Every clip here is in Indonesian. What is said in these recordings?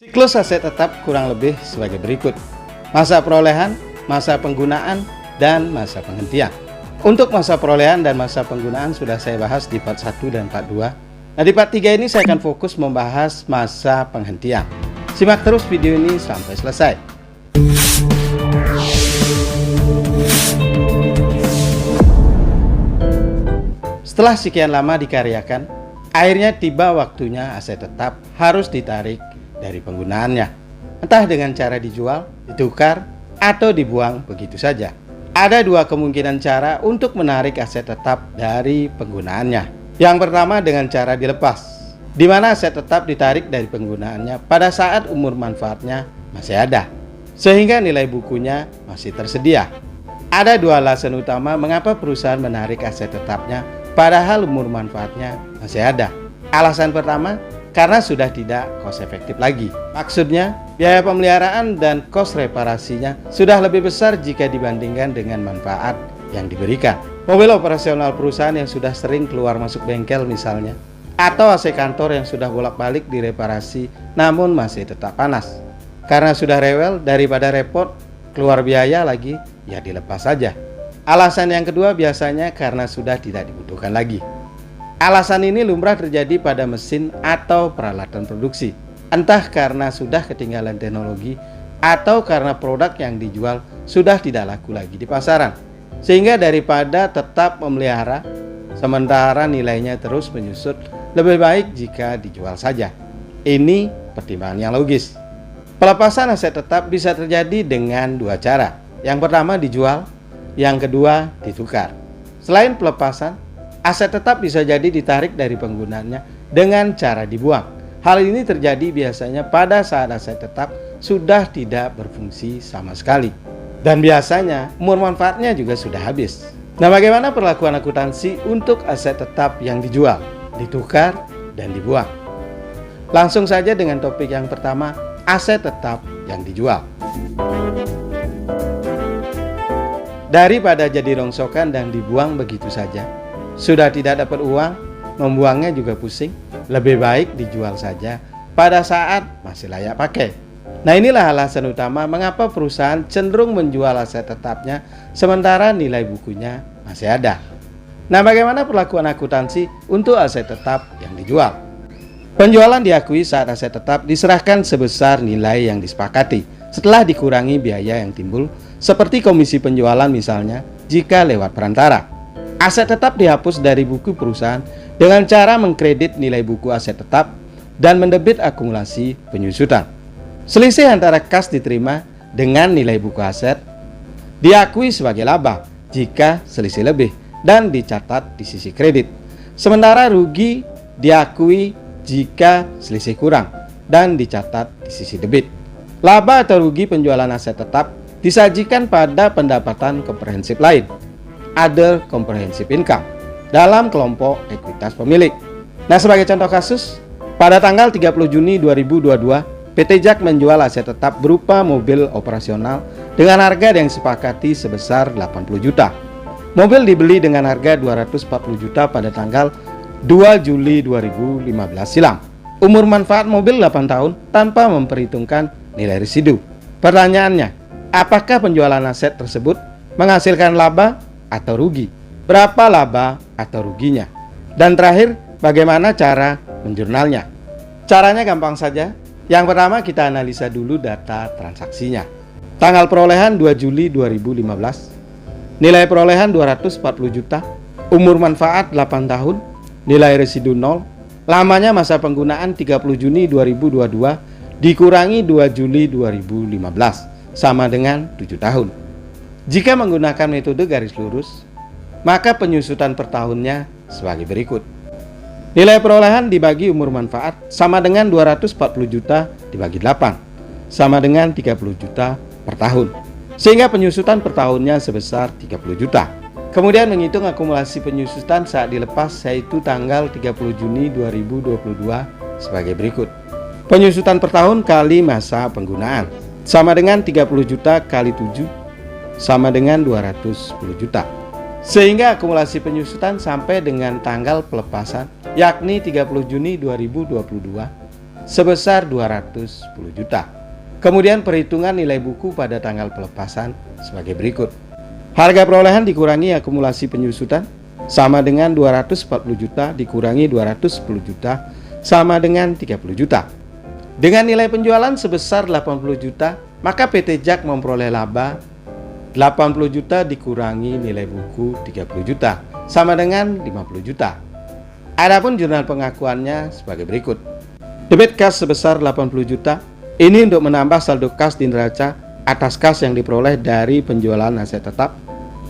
Siklus aset tetap kurang lebih sebagai berikut: masa perolehan, masa penggunaan, dan masa penghentian. Untuk masa perolehan dan masa penggunaan sudah saya bahas di part 1 dan part 2. Nah, di part 3 ini saya akan fokus membahas masa penghentian. Simak terus video ini sampai selesai. Setelah sekian lama dikaryakan, akhirnya tiba waktunya aset tetap harus ditarik dari penggunaannya, entah dengan cara dijual, ditukar, atau dibuang begitu saja. Ada dua kemungkinan cara untuk menarik aset tetap dari penggunaannya. Yang pertama dengan cara dilepas, di mana aset tetap ditarik dari penggunaannya pada saat umur manfaatnya masih ada, sehingga nilai bukunya masih tersedia. Ada dua alasan utama mengapa perusahaan menarik aset tetapnya padahal umur manfaatnya masih ada. Alasan pertama, karena sudah tidak cost efektif lagi. Maksudnya, biaya pemeliharaan dan cost reparasinya sudah lebih besar jika dibandingkan dengan manfaat yang diberikan. Mobil operasional perusahaan yang sudah sering keluar masuk bengkel misalnya, atau AC kantor yang sudah bolak-balik direparasi namun masih tetap panas. Karena sudah rewel, daripada repot keluar biaya lagi, ya dilepas saja. Alasan yang kedua biasanya karena sudah tidak dibutuhkan lagi. Alasan ini lumrah terjadi pada mesin atau peralatan produksi, entah karena sudah ketinggalan teknologi atau karena produk yang dijual sudah tidak laku lagi di pasaran, sehingga daripada tetap memelihara sementara nilainya terus menyusut, lebih baik jika dijual saja. Ini pertimbangan yang logis. Pelepasan aset tetap bisa terjadi dengan dua cara. Yang pertama dijual, yang kedua ditukar. Selain pelepasan, aset tetap bisa jadi ditarik dari penggunaannya dengan cara dibuang. Hal ini terjadi biasanya pada saat aset tetap sudah tidak berfungsi sama sekali. Dan biasanya umur manfaatnya juga sudah habis. Nah, bagaimana perlakuan akuntansi untuk aset tetap yang dijual, ditukar, dan dibuang? Langsung saja dengan topik yang pertama, aset tetap yang dijual. Daripada jadi rongsokan dan dibuang begitu saja, sudah tidak dapat uang, membuangnya juga pusing, lebih baik dijual saja pada saat masih layak pakai. Nah, inilah alasan utama mengapa perusahaan cenderung menjual aset tetapnya sementara nilai bukunya masih ada. Nah, bagaimana perlakuan akuntansi untuk aset tetap yang dijual? Penjualan diakui saat aset tetap diserahkan sebesar nilai yang disepakati setelah dikurangi biaya yang timbul seperti komisi penjualan misalnya jika lewat perantara. Aset tetap dihapus dari buku perusahaan dengan cara mengkredit nilai buku aset tetap dan mendebit akumulasi penyusutan. Selisih antara kas diterima dengan nilai buku aset diakui sebagai laba jika selisih lebih dan dicatat di sisi kredit. Sementara rugi diakui jika selisih kurang dan dicatat di sisi debit. Laba atau rugi penjualan aset tetap disajikan pada pendapatan komprehensif lain, other comprehensive income, dalam kelompok ekuitas pemilik. Nah, sebagai contoh kasus, pada tanggal 30 Juni 2022, PT JAK menjual aset tetap berupa mobil operasional dengan harga yang disepakati sebesar 80 juta. Mobil dibeli dengan harga 240 juta pada tanggal 2 Juli 2015 silam. Umur manfaat mobil 8 tahun tanpa memperhitungkan nilai residu. Pertanyaannya, apakah penjualan aset tersebut menghasilkan laba atau rugi? Berapa laba atau ruginya? Dan terakhir, bagaimana cara menjurnalnya? Caranya gampang saja. Yang pertama, kita analisa dulu data transaksinya. Tanggal perolehan 2 Juli 2015, nilai perolehan 240 juta, umur manfaat 8 tahun, nilai residu 0, lamanya masa penggunaan 30 Juni 2022 dikurangi 2 Juli 2015 sama dengan 7 tahun. Jika menggunakan metode garis lurus, maka penyusutan per tahunnya sebagai berikut. Nilai perolehan dibagi umur manfaat sama dengan 240 juta dibagi 8, sama dengan 30 juta per tahun. Sehingga penyusutan per tahunnya sebesar 30 juta. Kemudian menghitung akumulasi penyusutan saat dilepas, yaitu tanggal 30 Juni 2022 sebagai berikut. Penyusutan per tahun kali masa penggunaan sama dengan 30 juta kali 7 sama dengan 210 juta. Sehingga akumulasi penyusutan sampai dengan tanggal pelepasan yakni 30 Juni 2022 sebesar 210 juta. Kemudian perhitungan nilai buku pada tanggal pelepasan sebagai berikut. Harga perolehan dikurangi akumulasi penyusutan sama dengan 240 juta dikurangi 210 juta sama dengan 30 juta. Dengan nilai penjualan sebesar 80 juta, maka PT JAK memperoleh laba 80 juta dikurangi nilai buku 30 juta sama dengan 50 juta. Adapun jurnal pengakuannya sebagai berikut. Debit kas sebesar 80 juta. Ini untuk menambah saldo kas di neraca atas kas yang diperoleh dari penjualan aset tetap.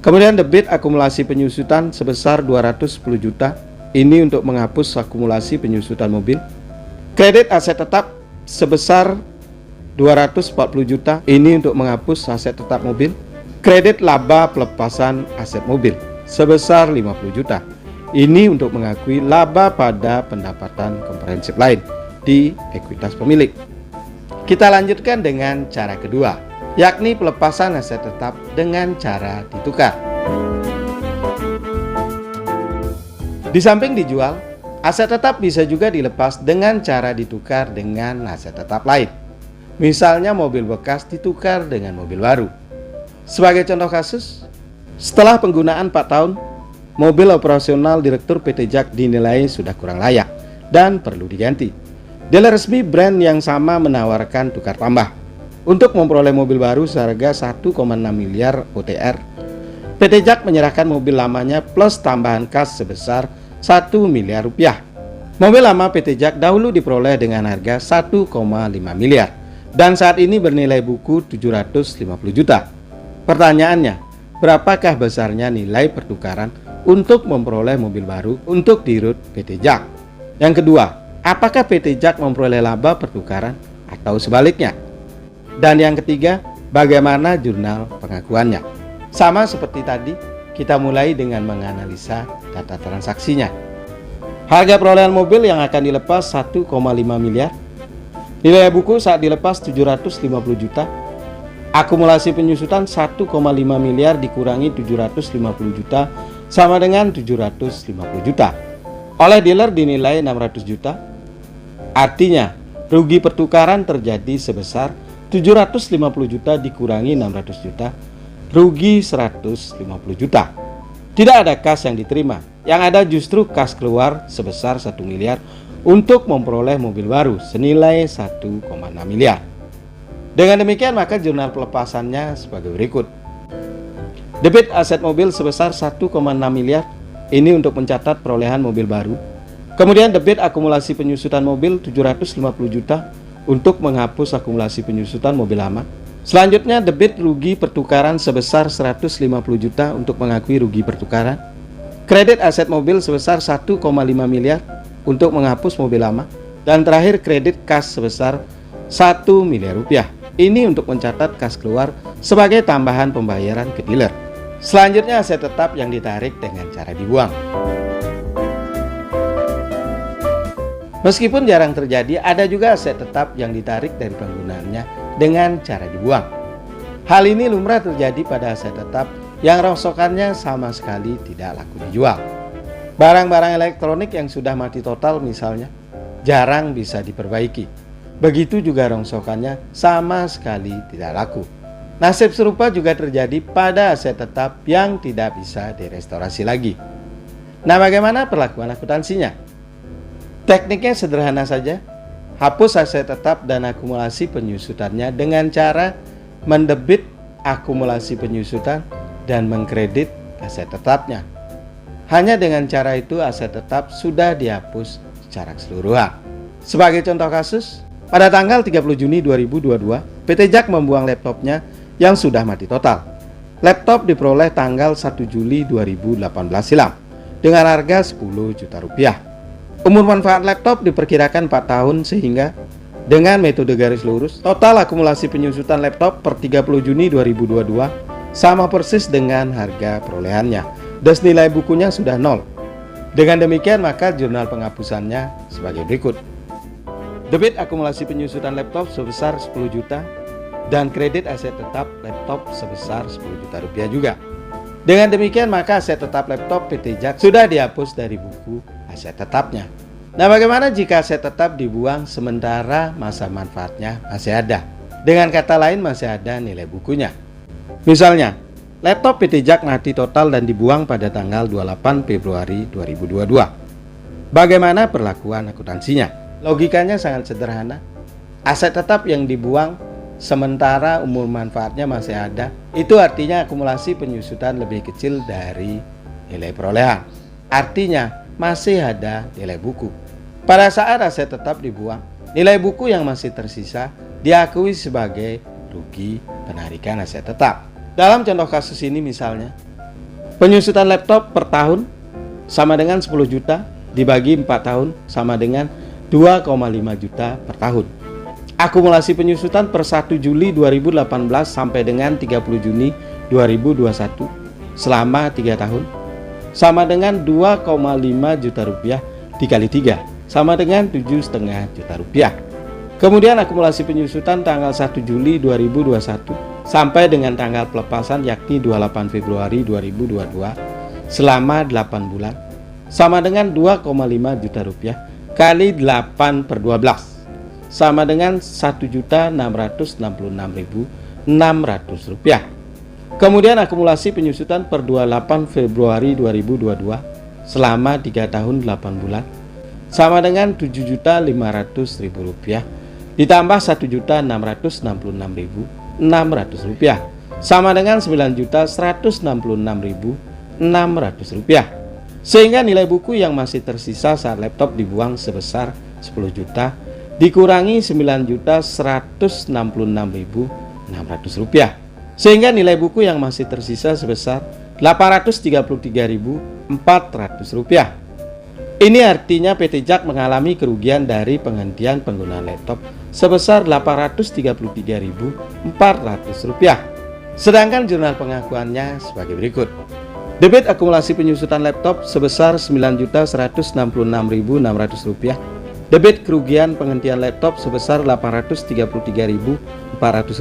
Kemudian debit akumulasi penyusutan sebesar 210 juta. Ini untuk menghapus akumulasi penyusutan mobil. Kredit aset tetap sebesar 240 juta. Ini untuk menghapus aset tetap mobil. Kredit laba pelepasan aset mobil sebesar 50 juta. Ini untuk mengakui laba pada pendapatan komprehensif lain di ekuitas pemilik. Kita lanjutkan dengan cara kedua, yakni pelepasan aset tetap dengan cara ditukar. Di samping dijual, aset tetap bisa juga dilepas dengan cara ditukar dengan aset tetap lain. Misalnya mobil bekas ditukar dengan mobil baru. Sebagai contoh kasus, setelah penggunaan 4 tahun, mobil operasional Direktur PT JAK dinilai sudah kurang layak dan perlu diganti. Dealer resmi brand yang sama menawarkan tukar tambah. Untuk memperoleh mobil baru seharga 1,6 miliar OTR, PT JAK menyerahkan mobil lamanya plus tambahan kas sebesar 1 miliar rupiah. Mobil lama PT JAK dahulu diperoleh dengan harga 1,5 miliar dan saat ini bernilai buku 750 juta. Pertanyaannya, berapakah besarnya nilai pertukaran untuk memperoleh mobil baru untuk dirut PT JAK? Yang kedua, apakah PT JAK memperoleh laba pertukaran atau sebaliknya? Dan yang ketiga, bagaimana jurnal pengakuannya? Sama seperti tadi, kita mulai dengan menganalisa data transaksinya. Harga perolehan mobil yang akan dilepas 1,5 miliar. Nilai buku saat dilepas 750 juta. Akumulasi penyusutan 1,5 miliar dikurangi 750 juta sama dengan 750 juta. Oleh dealer dinilai 600 juta. Artinya, rugi pertukaran terjadi sebesar 750 juta dikurangi 600 juta, rugi 150 juta. Tidak ada kas yang diterima, yang ada justru kas keluar sebesar 1 miliar untuk memperoleh mobil baru senilai 1,6 miliar. Dengan demikian maka jurnal pelepasannya sebagai berikut. Debit aset mobil sebesar 1,6 miliar, ini untuk mencatat perolehan mobil baru. Kemudian debit akumulasi penyusutan mobil 750 juta untuk menghapus akumulasi penyusutan mobil lama. Selanjutnya debit rugi pertukaran sebesar 150 juta untuk mengakui rugi pertukaran. Kredit aset mobil sebesar 1,5 miliar untuk menghapus mobil lama. Dan terakhir kredit kas sebesar 1 miliar rupiah. Ini untuk mencatat kas keluar sebagai tambahan pembayaran ke dealer. Selanjutnya aset tetap yang ditarik dengan cara dibuang. Meskipun jarang terjadi, ada juga aset tetap yang ditarik dari penggunaannya dengan cara dibuang. Hal ini lumrah terjadi pada aset tetap yang rongsokannya sama sekali tidak laku dijual. Barang-barang elektronik yang sudah mati total misalnya, jarang bisa diperbaiki. Begitu juga rongsokannya sama sekali tidak laku. Nasib serupa juga terjadi pada aset tetap yang tidak bisa direstorasi lagi. Nah, bagaimana perlakuan akuntansinya? Tekniknya sederhana saja. Hapus aset tetap dan akumulasi penyusutannya dengan cara mendebit akumulasi penyusutan dan mengkredit aset tetapnya. Hanya dengan cara itu aset tetap sudah dihapus secara keseluruhan. Sebagai contoh kasus, pada tanggal 30 Juni 2022, PT JAK membuang laptopnya yang sudah mati total. Laptop diperoleh tanggal 1 Juli 2018 silam dengan harga 10 juta rupiah. Umur manfaat laptop diperkirakan 4 tahun sehingga dengan metode garis lurus, total akumulasi penyusutan laptop per 30 Juni 2022 sama persis dengan harga perolehannya. Dan nilai bukunya sudah 0. Dengan demikian maka jurnal penghapusannya sebagai berikut. Debit akumulasi penyusutan laptop sebesar 10 juta dan kredit aset tetap laptop sebesar 10 juta rupiah juga. Dengan demikian maka aset tetap laptop PT JAK sudah dihapus dari buku aset tetapnya. Nah, bagaimana jika aset tetap dibuang sementara masa manfaatnya masih ada? Dengan kata lain, masih ada nilai bukunya. Misalnya, laptop PT JAK mati total dan dibuang pada tanggal 28 Februari 2022. Bagaimana perlakuan akuntansinya? Logikanya sangat sederhana. Aset tetap yang dibuang sementara umur manfaatnya masih ada, itu artinya akumulasi penyusutan lebih kecil dari nilai perolehan. Artinya masih ada nilai buku. Pada saat aset tetap dibuang, nilai buku yang masih tersisa diakui sebagai rugi penarikan aset tetap. Dalam contoh kasus ini misalnya, penyusutan laptop per tahun sama dengan 10 juta dibagi 4 tahun sama dengan 2,5 juta per tahun. Akumulasi penyusutan per 1 Juli 2018 sampai dengan 30 Juni 2021 selama 3 tahun sama dengan 2,5 juta rupiah dikali 3 sama dengan 7,5 juta rupiah. Kemudian akumulasi penyusutan tanggal 1 Juli 2021 sampai dengan tanggal pelepasan yakni 28 Februari 2022 selama 8 bulan sama dengan 2,5 juta rupiah kali 8 per 12 sama dengan 1.666.600 rupiah. Kemudian akumulasi penyusutan per 28 Februari 2022 selama 3 tahun 8 bulan sama dengan 7.500.000 rupiah ditambah 1.666.600 rupiah sama dengan 9.166.600 rupiah. Sehingga nilai buku yang masih tersisa saat laptop dibuang sebesar 10 juta dikurangi 9.166.600 rupiah. Sehingga nilai buku yang masih tersisa sebesar 833.400 rupiah. Ini artinya PT JAK mengalami kerugian dari penghentian penggunaan laptop sebesar 833.400 rupiah. Sedangkan jurnal pengakuannya sebagai berikut. Debit akumulasi penyusutan laptop sebesar 9.166.600 rupiah. Debit kerugian penghentian laptop sebesar 833.400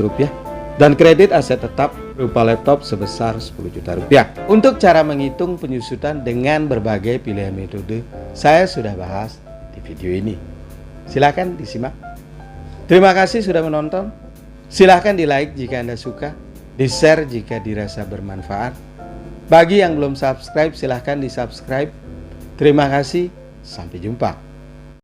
rupiah. Dan kredit aset tetap berupa laptop sebesar 10 juta rupiah. Untuk cara menghitung penyusutan dengan berbagai pilihan metode, saya sudah bahas di video ini. Silahkan disimak. Terima kasih sudah menonton. Silahkan di like jika Anda suka, di share jika dirasa bermanfaat. Bagi yang belum subscribe, silahkan di subscribe. Terima kasih, sampai jumpa.